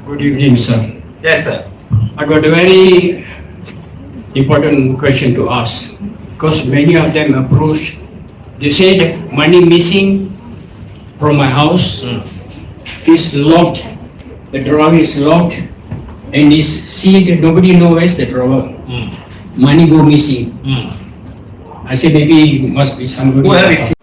Good evening, sir. Yes, sir. I got a very important question to ask because many of them approached. They said money missing from my house. Is locked. The drawer is locked and is sealed. Nobody knows where's the drawer. Money go missing. I said maybe must be somebody. Who have it?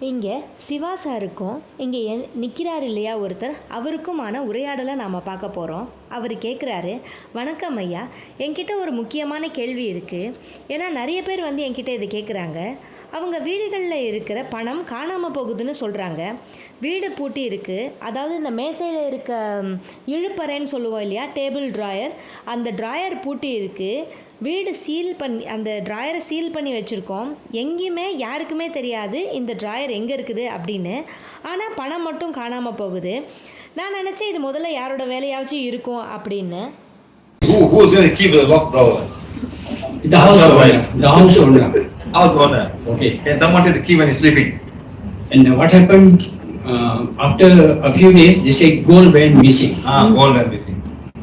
இங்கே சிவா சாருக்கும் இங்கே நிற்கிறார் இல்லையா ஒருத்தர், அவருக்குமான உரையாடலை நாம் பார்க்க போகிறோம். அவர் கேட்குறாரு, வணக்கம் ஐயா, என்கிட்ட ஒரு முக்கியமான கேள்வி இருக்குது. ஏன்னா நிறைய பேர் வந்து என்கிட்ட இது கேட்குறாங்க. அவங்க வீடுகளில் இருக்கிற பணம் காணாமல் போகுதுன்னு சொல்கிறாங்க. வீடு பூட்டி இருக்குது, அதாவது இந்த மேசையில் இருக்க இழுப்பறைன்னு சொல்லுவோம் இல்லையா, டேபிள் ட்ராயர், அந்த ட்ராயர் பூட்டி இருக்குது. வீடு சீல் பண்ணி, அந்த ட்ராயரை சீல் பண்ணி வச்சுருக்கோம். எங்கேயுமே யாருக்குமே தெரியாது இந்த ட்ராயர் எங்கே இருக்குது அப்படின்னு. ஆனால் பணம் மட்டும் காணாமல் போகுது. நான் நினச்சேன் இது முதல்ல யாரோட வேலையாச்சும் இருக்கும் அப்படின்னு. Who is going to keep the locked drawer? The house owner. The house owner. House owner. Okay. And someone take the key when he's sleeping. And what happened after a few days? They say gold went missing. Gold went missing.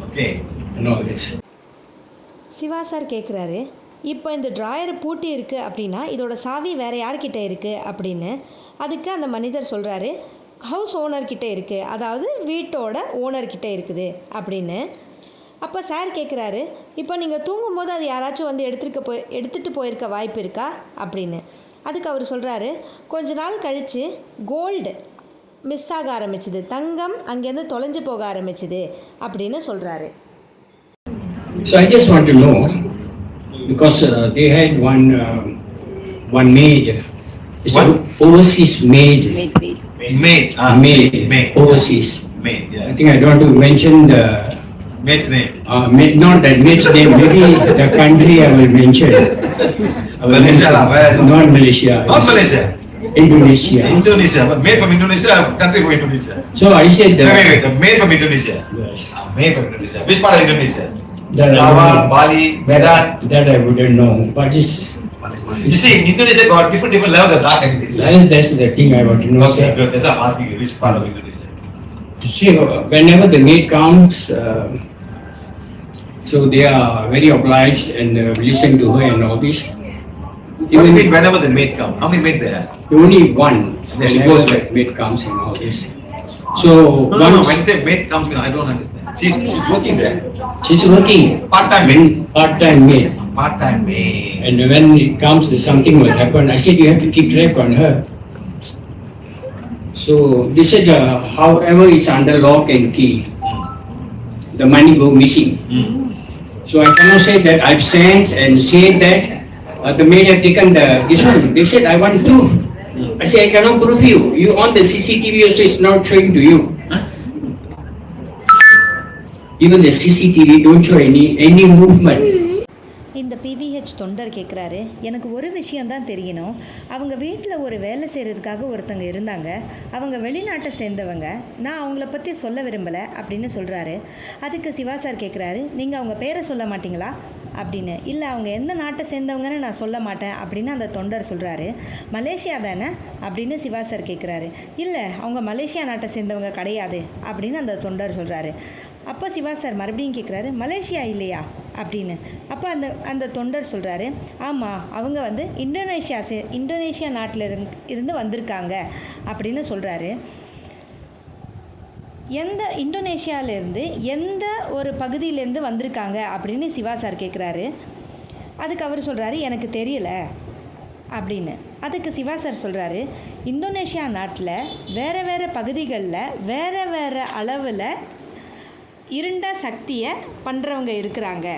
Okay. And all this. Siva sir கேட்குறாரு, இப்போ இந்த drawer பூட்டி இருக்குது அப்படின்னா இதோட சாவி வேறு யார்கிட்ட இருக்குது அப்படின்னு. அதுக்கு அந்த மனிதர் சொல்கிறாரு, ஹவுஸ் ஓனர்கிட்ட இருக்குது, அதாவது வீட்டோட ஓனர்கிட்ட இருக்குது அப்படின்னு. அப்போ சார் கேட்குறாரு, இப்போ நீங்கள் தூங்கும்போது அது யாராச்சும் வந்து எடுத்துகிட்டு போயிருக்க வாய்ப்பு இருக்கா அப்படின்னு. அதுக்கு அவர் சொல்கிறாரு, கொஞ்ச நாள் கழித்து கோல்டு மிஸ் ஆக ஆரம்பிச்சுது, தங்கம் அங்கேருந்து தொலைஞ்சு போக ஆரம்பிச்சுது அப்படின்னு சொல்கிறாரு. So I just want to know, because they had one maid, it's an overseas maid. Maid. Overseas. Maid, yeah. I think I don't want to mention the Maid's name. maid, not that maid's name, maybe the country I will mention. Malaysia lah, where is it? Not Malaysia. Not it's Malaysia. Indonesia. Indonesia, but made from Indonesia, country from Indonesia. So I said Wait, made from Indonesia. Yes. Made from Indonesia. Which part of Indonesia? That I Java, wouldn't- Bali, Medan. That I wouldn't know, but just You see, in Indonesia got different levels of dark entities. that's the thing I want to know, Okay, sir. good. That's why I'm asking you which part of Indonesia. See, whenever the maid comes, so they are very obliged and listen to her and all this. What do you mean whenever the maid come? How many maids there are? Only one. Then she whenever goes the back. maid comes and all this. So No. once When you say maid comes, I don't understand. She's working there. she's working Part-time maid. part-time maid, Part-time maid. and when it comes, something will happen. I said you have to keep track on her. So they said however it's under lock and key, the money go missing. So I cannot say that I've sensed and said that the maid have taken this one. They said I want proof. I said I cannot prove you. You on the CCTV also it's not showing to you. Even the CCTV don't show any movement. இந்த BVH தொண்டர் கேட்குறாரு, எனக்கு ஒரு விஷயந்தான் தெரியணும். அவங்க வீட்டில் ஒரு வேலை செய்கிறதுக்காக ஒருத்தங்க இருந்தாங்க. அவங்க வெளிநாட்டை சேர்ந்தவங்க. நான் அவங்கள பற்றி சொல்ல விரும்பலை அப்படின்னு சொல்கிறாரு. அதுக்கு சிவா சார் கேட்குறாரு, நீங்கள் அவங்க பேரை சொல்ல மாட்டிங்களா அப்படின்னு. இல்லை, அவங்க எந்த நாட்டை சேர்ந்தவங்கன்னு நான் சொல்ல மாட்டேன் அப்படின்னு அந்த தொண்டர் சொல்கிறாரு. மலேசியா தானே அப்படின்னு சிவா சார் கேட்குறாரு. இல்லை, அவங்க மலேசியா நாட்டை சேர்ந்தவங்க கிடையாது அப்படின்னு அந்த தொண்டர் சொல்கிறாரு. அப்போ சிவா சார் மறுபடியும் கேட்குறாரு, மலேசியா இல்லையா அப்படின்னு. அப்போ அந்த தொண்டர் சொல்கிறாரு, ஆமாம், அவங்க வந்து இந்தோனேஷியா நாட்டில் இருந்து வந்திருக்காங்க அப்படின்னு சொல்கிறாரு. எந்த இந்தோனேஷியாவிலேருந்து எந்த ஒரு பகுதியிலேருந்து வந்திருக்காங்க அப்படின்னு சிவா சார் கேட்குறாரு. அதுக்கு அவர் சொல்கிறாரு, எனக்கு தெரியலை அப்படின்னு. அதுக்கு சிவா சார் சொல்கிறாரு, இந்தோனேஷியா நாட்டில் வேறு பகுதிகளில் வேறு அளவில் இருண்ட சக்தியை பண்ணுறவங்க இருக்கிறாங்க.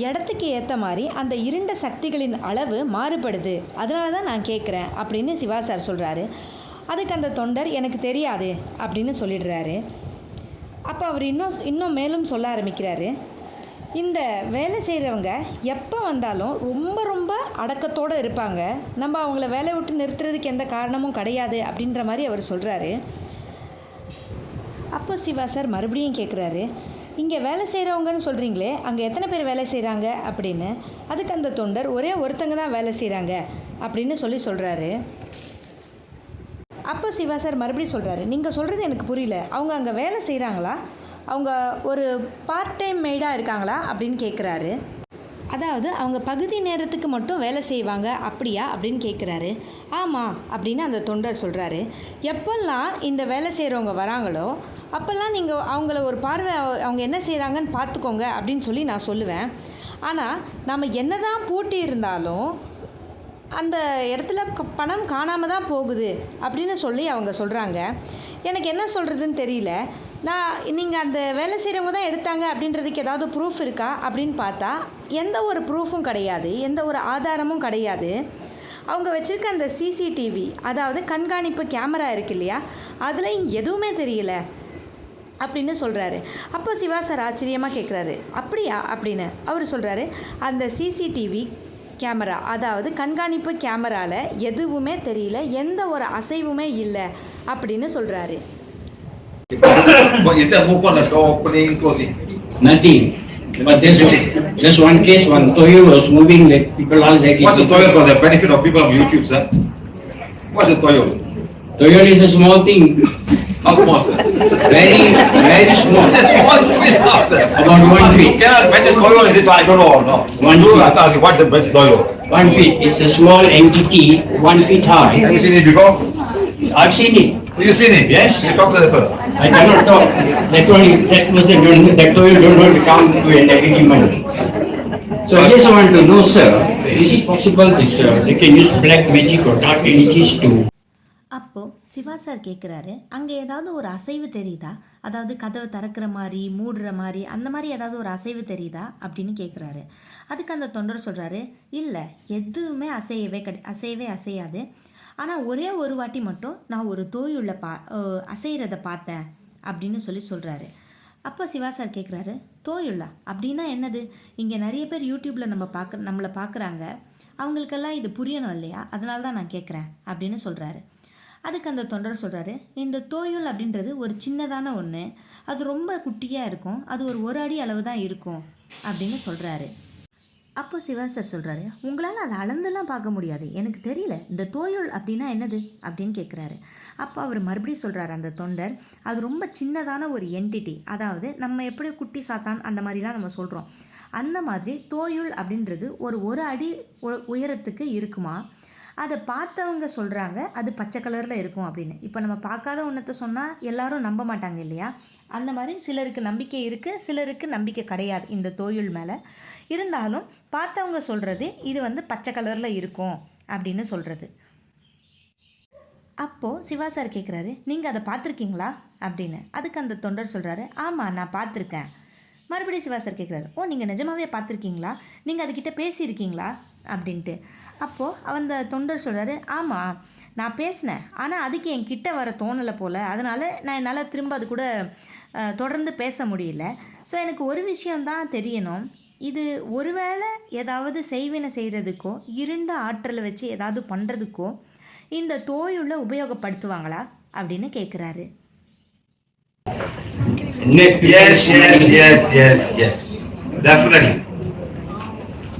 இடத்துக்கு ஏற்ற மாதிரி அந்த இருண்ட சக்திகளின் அளவு மாறுபடுது, அதனால தான் நான் கேட்குறேன் அப்படின்னு சிவா சார் சொல்கிறாரு. அதுக்கு அந்த தொண்டர், எனக்கு தெரியாது அப்படின்னு சொல்லிடுறாரு. அப்போ அவர் இன்னும் மேலும் சொல்ல ஆரம்பிக்கிறாரு, இந்த வேலை செய்கிறவங்க எப்போ வந்தாலும் ரொம்ப அடக்கத்தோடு இருப்பாங்க. நம்ம அவங்கள வேலை விட்டு நிறுத்துறதுக்கு எந்த காரணமும் கிடையாது அப்படின்ற மாதிரி அவர் சொல்கிறாரு. அப்போ சிவா சார் மறுபடியும் கேட்குறாரு, இங்கே வேலை செய்கிறவங்கன்னு சொல்கிறீங்களே, அங்கே எத்தனை பேர் வேலை செய்கிறாங்க அப்படின்னு. அதுக்கு அந்த தொண்டர், ஒரே ஒருத்தங்க தான் வேலை செய்கிறாங்க அப்படின்னு சொல்கிறாரு. அப்போ சிவா சார் மறுபடியும் சொல்கிறாரு, நீங்கள் சொல்கிறது எனக்கு புரியல, அவங்க அங்கே வேலை செய்கிறாங்களா, அவங்க ஒரு பார்ட் டைம் மெய்டாக இருக்காங்களா அப்படின்னு கேட்குறாரு. அதாவது அவங்க பகுதி நேரத்துக்கு மட்டும் வேலை செய்வாங்க அப்படியா அப்படின்னு கேட்குறாரு. ஆமாம் அப்படின்னு அந்த தொண்டர் சொல்கிறாரு. எப்பெல்லாம் இந்த வேலை செய்கிறவங்க வராங்களோ அப்போல்லாம் நீங்கள் அவங்கள ஒரு பார்வை அவங்க என்ன செய்கிறாங்கன்னு பார்த்துக்கோங்க அப்படின்னு சொல்லி நான் சொல்லுவேன். ஆனால் நம்ம என்ன தான் பூட்டி இருந்தாலும் அந்த இடத்துல பணம் காணாமல் தான் போகுது அப்படின்னு சொல்லி அவங்க சொல்கிறாங்க. எனக்கு என்ன சொல்கிறதுன்னு தெரியல. நீங்கள் அந்த வேலை செய்கிறவங்க தான் எடுத்தாங்க அப்படின்றதுக்கு ஏதாவது ப்ரூஃப் இருக்கா அப்படின்னு பார்த்தா எந்த ஒரு ப்ரூஃபும் கிடையாது, எந்த ஒரு ஆதாரமும் கிடையாது. அவங்க வச்சுருக்க அந்த சிசிடிவி, அதாவது கண்காணிப்பு கேமரா இருக்கு இல்லையா, அதுலேயும் எதுவுமே தெரியல அப்படின்னு சொல்கிறாரு. அப்போ சிவா சார் ஆச்சரியமாக கேட்குறாரு, அப்படியா அப்படின்னு. அவர் சொல்கிறாரு, அந்த சிசிடிவி கேமரா, அதாவது கண்காணிப்பு கேமராவில் எதுவுமே தெரியல, எந்த ஒரு அசைவுமே இல்லை அப்படின்னு சொல்கிறாரு. Is there movement on the door opening, closing? Nothing. But there's one case, one Toyo was moving, that people all that. What's a Toyo for the benefit of people on YouTube, sir? What's a Toyo? Toyo is a small thing, How small, sir? very, very small. It's a small thing, sir. About 1 feet. You cannot mention Toyo, is it? I don't know, no. 1 You feet. have to ask, what's the best Toyo? 1 feet. It's a small entity, 1 feet high. Have you seen it before? I've seen it. You seen it? Yes. You talk to the fellow. I cannot talk. That was the that Toyo don't want to come to an agreement. So I just want to know, sir, is it possible this they can use black magic or dark energies to? அப்போது Siva sir கேட்குறாரு, அங்கே ஏதாவது ஒரு அசைவு தெரியுதா, அதாவது கதவை திறக்கிற மாதிரி மூடுற மாதிரி அந்த மாதிரி ஏதாவது ஒரு அசைவு தெரியுதா அப்படின்னு கேட்குறாரு. அதுக்கு அந்த தொண்டர் சொல்கிறாரு, இல்லை எதுவுமே அசையவே அசையாது. ஆனால் ஒரே ஒரு வாட்டி மட்டும் நான் ஒரு தோயுள்ள அசைகிறத பார்த்தேன் அப்படின்னு சொல்கிறாரு. அப்போ சிவா சார் கேட்குறாரு, தோயுள்ளா அப்படின்னா என்னது? இங்கே நிறைய பேர் யூடியூப்பில் நம்மளை பார்க்குறாங்க, அவங்களுக்கெல்லாம் இது புரியணும் இல்லையா, அதனால தான் நான் கேட்குறேன் அப்படின்னு சொல்கிறாரு. அதுக்கு அந்த தொண்டர் சொல்கிறாரு, இந்த தோயுள் அப்படின்றது ஒரு சின்னதான ஒன்று, அது ரொம்ப குட்டியாக இருக்கும், அது ஒரு அடி அளவு தான் இருக்கும் அப்படின்னு சொல்கிறாரு. அப்போது சிவா சார் சொல்கிறாரு, உங்களால் அதை அளந்தெல்லாம் பார்க்க முடியாது, எனக்கு தெரியல, இந்த தோயுள் அப்படின்னா என்னது அப்படின்னு கேட்குறாரு. அப்போ அவர் மறுபடியும் சொல்கிறாரு அந்த தொண்டர், அது ரொம்ப சின்னதான ஒரு என்டிட்டி, அதாவது நம்ம எப்படி குட்டி சாத்தான் அந்த மாதிரிலாம் நம்ம சொல்கிறோம், அந்த மாதிரி தோயுள் அப்படின்றது ஒரு அடி உயரத்துக்கு இருக்குமா. அதை பார்த்தவங்க சொல்கிறாங்க அது பச்சை கலரில் இருக்கும் அப்படின்னு. இப்போ நம்ம பார்க்காத ஒன்றத்தை சொன்னால் எல்லாரும் நம்ப மாட்டாங்க இல்லையா, அந்த மாதிரி சிலருக்கு நம்பிக்கை இருக்குது, சிலருக்கு நம்பிக்கை கிடையாது இந்த தோயுள் மேலே. இருந்தாலும் பார்த்தவங்க சொல்கிறது இது பச்சை கலரில் இருக்கும் அப்படின்னு சொல்கிறது. அப்போது சிவா சார் கேட்குறாரு, நீங்கள் அதை பார்த்துருக்கீங்களா அப்படின்னு. அதுக்கு அந்த தொண்டர் சொல்கிறாரு, ஆமாம் நான் பார்த்துருக்கேன். மறுபடியும் சிவா சார் கேட்குறாரு, ஓ நீங்கள் நிஜமாவே பார்த்துருக்கீங்களா, நீங்கள் அதுக்கிட்ட பேசியிருக்கீங்களா அப்படின்ட்டு. அப்போது அந்த தொண்டர் சொல்கிறாரு, ஆமாம் நான் பேசினேன், ஆனால் அதுக்கு என் கிட்ட வர தோணலை போல், அதனால் என்னால் திரும்ப அது கூட தொடர்ந்து பேச முடியல. ஸோ எனக்கு ஒரு விஷயந்தான் தெரியணும், இது ஒருவேளை ஏதாவது செய்வினை செய்கிறதுக்கோ இருண்ட ஆற்றலை வச்சு ஏதாவது பண்ணுறதுக்கோ இந்த தோயுள்ள உபயோகப்படுத்துவாங்களா அப்படின்னு கேட்குறாரு. Yes.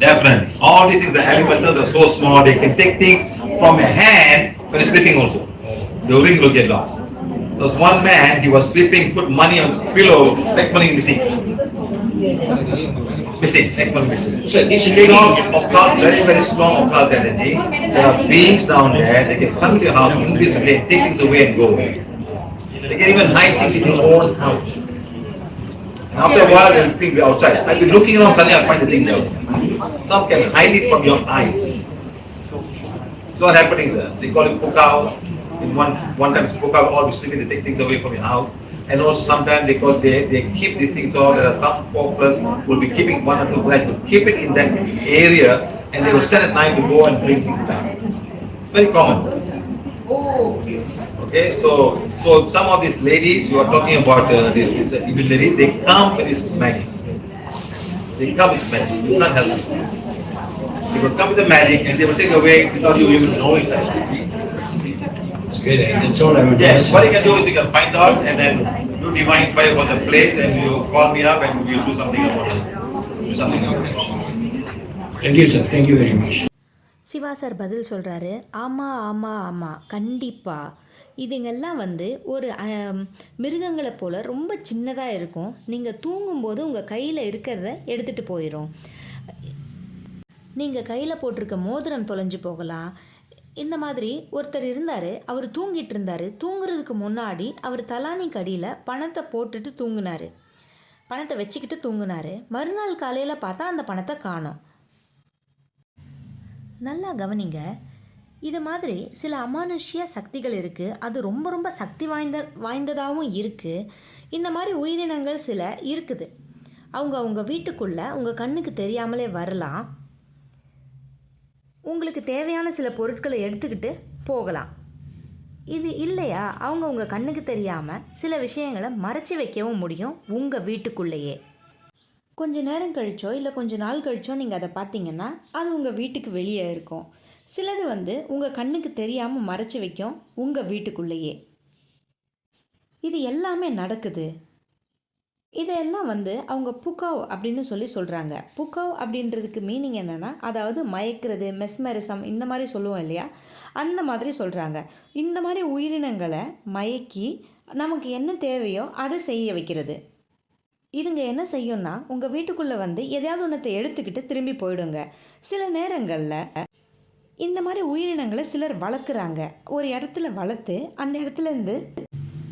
Definitely. All these things are elemental, they're so small, they can take things from your hand when you're sleeping also. The ring will get lost. There was one man, he was sleeping, put money on the pillow, next morning missing. Next morning missing. So this Strong occult, very strong occult energy. There are beings down there, they can come to your house invisibly and take things away and go. They can even hide things in your own house. And after a while, they'll think we're outside. I'll be looking around, suddenly I'll find the thing there. Some can hide it from your eyes. So what happening, sir? They call it pokaw. In one time, pokaw all be sleeping, they take things away from your house. And also sometimes they keep these things on. There are some folklores who will be keeping 1 or 2 guys, will keep it in that area, and they will send at night to go and bring things back. It's very common. Okay, so some of these ladies you are talking about, these evil ladies, they come with this magic. You can't help it. They will come with the magic and they will take away without you even knowing such thing. That's good. That's all I would Yes, ask. what you can do is you can find out and then do divine fire for the place and you call me up and we'll do something about it. Thank you, sir. Thank you very much. Siva sir பதில் சொல்கிறாரு, ஆமாம் கண்டிப்பாக இதுங்கெல்லாம் வந்து ஒரு மிருகங்களை போல் ரொம்ப சின்னதாக இருக்கும். நீங்கள் தூங்கும்போது உங்கள் கையில் இருக்கிறத எடுத்துகிட்டு போயிடும். நீங்கள் கையில் போட்டிருக்க மோதிரம் தொலைஞ்சு போகலாம். இந்த மாதிரி ஒருத்தர் இருந்தார். அவர் தூங்கிட்டு இருந்தார். தூங்குறதுக்கு முன்னாடி அவர் தலானிக்கு அடியில் பணத்தை போட்டுட்டு தூங்கினார். பணத்தை வச்சுக்கிட்டு தூங்கினார். மறுநாள் காலையில் பார்த்தா அந்த பணத்தை காணோம். நல்லா கவனிங்க. இது மாதிரி சில அமானுஷ்ய சக்திகள் இருக்குது. அது ரொம்ப ரொம்ப சக்தி வாய்ந்ததாகவும் இருக்குது. இந்த மாதிரி உயிரினங்கள் சில இருக்குது. அவங்க வீட்டுக்குள்ளே உங்கள் கண்ணுக்கு தெரியாமலே வரலாம். உங்களுக்கு தேவையான சில பொருட்களை எடுத்துக்கிட்டு போகலாம். இது இல்லையா, அவங்க உங்கள் கண்ணுக்கு தெரியாமல் சில விஷயங்களை மறைச்சி வைக்கவும் முடியும் உங்கள் வீட்டுக்குள்ளேயே. கொஞ்ச நேரம் கழிச்சோ இல்லை கொஞ்ச நாள் கழிச்சோ நீங்கள் அதை பார்த்தீங்கன்னா அது உங்கள் வீட்டுக்கு வெளியே இருக்கும். சிலது வந்து உங்கள் கண்ணுக்கு தெரியாமல் மறைச்சி வைக்கும் உங்கள் வீட்டுக்குள்ளேயே. இது எல்லாமே நடக்குது. இதெல்லாம் வந்து அவங்க புகாவ் அப்படின்னு சொல்கிறாங்க. புகாவ் அப்படின்றதுக்கு மீனிங் என்னென்னா, அதாவது மயக்கிறது, மெஸ்மரிசம் இந்த மாதிரி சொல்லுவோம் இல்லையா, அந்த மாதிரி சொல்கிறாங்க. இந்த மாதிரி உயிரினங்களை மயக்கி நமக்கு என்ன தேவையோ அதை செய்ய வைக்கிறது. இதுங்க என்ன செய்யும்னா, உங்கள் வீட்டுக்குள்ளே வந்து எதையாவது ஒன்றத்தை எடுத்துக்கிட்டு திரும்பி போயிடுங்க. சில நேரங்களில் இந்த மாதிரி உயிரினங்களை சிலர் வளர்க்குறாங்க. ஒரு இடத்துல வளர்த்து அந்த இடத்துலேருந்து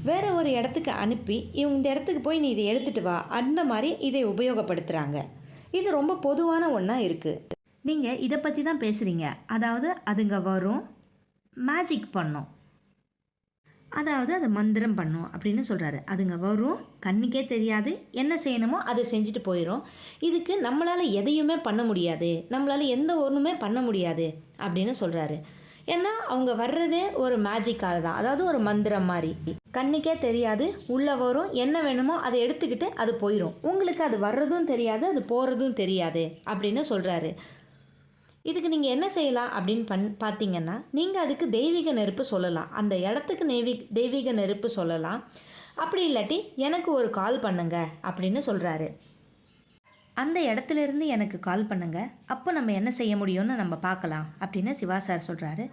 வேறு ஒரு இடத்துக்கு அனுப்பி, இவங்க இந்த இடத்துக்கு போய் நீ இதை எடுத்துகிட்டு வா, அந்த மாதிரி இதை உபயோகப்படுத்துகிறாங்க. இது ரொம்ப பொதுவான ஒன்றா இருக்குது. நீங்கள் இதை பற்றி தான் பேசுகிறீங்க. அதாவது அதுங்க வரும், மேஜிக் பண்ணும், அதாவது அது மந்திரம் பண்ணும் அப்படின்னு சொல்கிறாரு. அதுங்க வரும், கண்ணுக்கே தெரியாது, என்ன செய்யணுமோ அதை செஞ்சுட்டு போயிடும். இதுக்கு நம்மளால் எதையுமே பண்ண முடியாது, நம்மளால் எந்த ஒன்றுமே பண்ண முடியாது அப்படின்னு சொல்கிறாரு. ஏன்னா அவங்க வர்றதே ஒரு மேஜிக்காக தான், அதாவது ஒரு மந்திரம் மாதிரி. கண்ணுக்கே தெரியாது, உள்ளே வரும், என்ன வேணுமோ அதை எடுத்துக்கிட்டு அது போயிடும். உங்களுக்கு அது வர்றதும் தெரியாது, அது போகிறதும் தெரியாது அப்படின்னு சொல்கிறாரு. இதுக்கு நீங்கள் என்ன செய்யலாம் அப்படின்னு பார்த்தீங்கன்னா, நீங்கள் அதுக்கு தெய்வீக நெருப்பு சொல்லலாம். அந்த இடத்துக்கு தெய்வீக நெருப்பு சொல்லலாம். அப்படி இல்லாட்டி எனக்கு ஒரு கால் பண்ணுங்க அப்படின்னு சொல்கிறாரு. அந்த இடத்துலேருந்து எனக்கு கால் பண்ணுங்க, அப்போ நம்ம என்ன செய்ய முடியும்னு நம்ம பார்க்கலாம் அப்படின்னு சிவா சார் சொல்கிறாரு.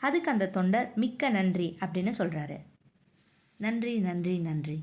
அதுக்கு அந்த தொண்டர் மிக்க நன்றி அப்படின்னு சொல்கிறாரு. நன்றி நன்றி நன்றி.